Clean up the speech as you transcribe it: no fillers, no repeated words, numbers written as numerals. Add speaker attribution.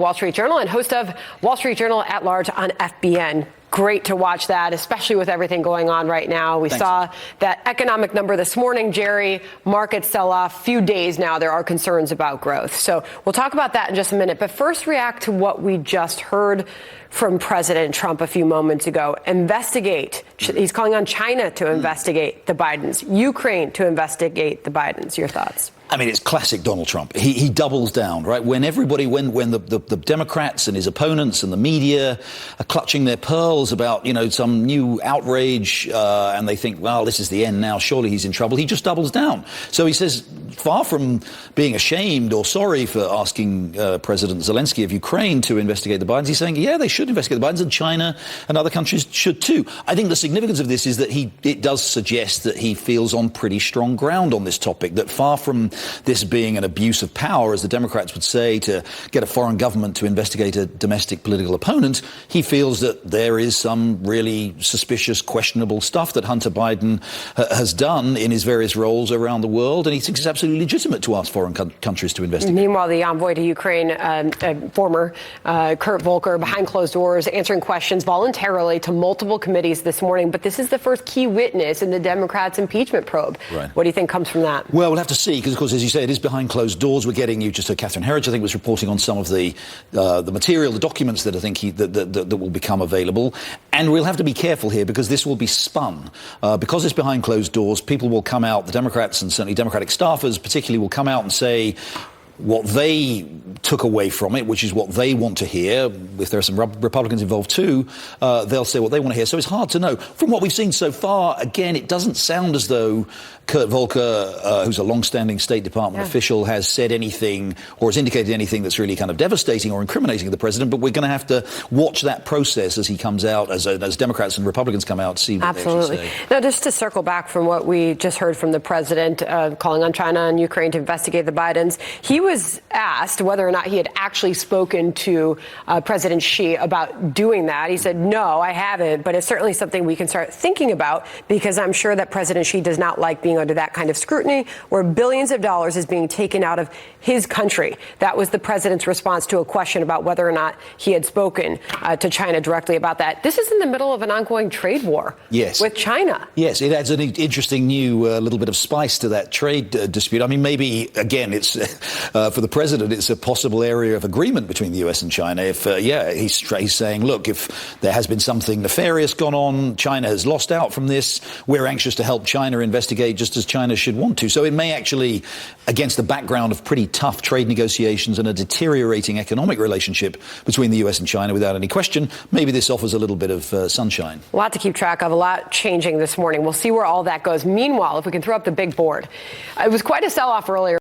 Speaker 1: Wall Street Journal and host of Wall Street Journal at Large on FBN. Great to watch that, especially with everything going on right now. We saw that economic number this morning, Jerry. Markets sell off. Few days now, there are concerns about growth. So we'll talk about that in just a minute. But first, react to what we just heard from President Trump a few moments ago. Investigate. He's calling on China to investigate the Bidens, Ukraine to investigate the Bidens. Your thoughts?
Speaker 2: I mean, it's classic Donald Trump. He doubles down, right? When the Democrats and his opponents and the media are clutching their pearls about, some new outrage, and they think, well, this is the end now, surely he's in trouble, he just doubles down. So he says, far from being ashamed or sorry for asking President Zelensky of Ukraine to investigate the Bidens, he's saying, yeah, they should investigate the Bidens, and China and other countries should too. I think the significance of this is that it does suggest that he feels on pretty strong ground on this topic, that far from this being an abuse of power, as the Democrats would say, to get a foreign government to investigate a domestic political opponent, he feels that there is some really suspicious, questionable stuff that Hunter Biden has done in his various roles around the world, and he thinks it's absolutely legitimate to ask foreign countries to investigate.
Speaker 1: Meanwhile, the envoy to Ukraine, former Kurt Volker, behind closed doors, answering questions voluntarily to multiple committees this morning. But this is the first key witness in the Democrats' impeachment probe. Right. What do you think comes from that?
Speaker 2: Well, we'll have to see, because, of course, as you say, it is behind closed doors. We're getting you just Catherine Herridge, I think, was reporting on some of the material, the documents that I think that will become available. And we'll have to be careful here, because this will be spun. Because it's behind closed doors, people will come out, the Democrats and certainly Democratic staffers particularly, will come out and say what they took away from it, which is what they want to hear. If there are some Republicans involved too, they'll say what they want to hear. So it's hard to know. From what we've seen so far, again, it doesn't sound as though Kurt Volker, who's a long-standing State Department official, has said anything or has indicated anything that's really kind of devastating or incriminating to the president. But we're going to have to watch that process as he comes out, as Democrats and Republicans come out, to see what they actually say.
Speaker 1: Now, just to circle back from what we just heard from the president, calling on China and Ukraine to investigate the Bidens, he was asked whether or not he had actually spoken to President Xi about doing that. He said, no, I haven't, but it's certainly something we can start thinking about, because I'm sure that President Xi does not like being under that kind of scrutiny where billions of dollars is being taken out of his country. That was the president's response to a question about whether or not he had spoken to China directly about that. This is in the middle of an ongoing trade war with China.
Speaker 2: Yes, it adds an interesting new little bit of spice to that trade dispute. I mean, maybe, again, it's for the president, it's a possible area of agreement between the U.S. and China. If, he's saying, look, if there has been something nefarious gone on, China has lost out from this, we're anxious to help China investigate just as China should want to. So it may actually, against the background of pretty tough trade negotiations and a deteriorating economic relationship between the U.S. and China, without any question, maybe this offers a little bit of sunshine.
Speaker 1: A lot to keep track of, a lot changing this morning. We'll see where all that goes. Meanwhile, if we can throw up the big board, it was quite a sell-off earlier.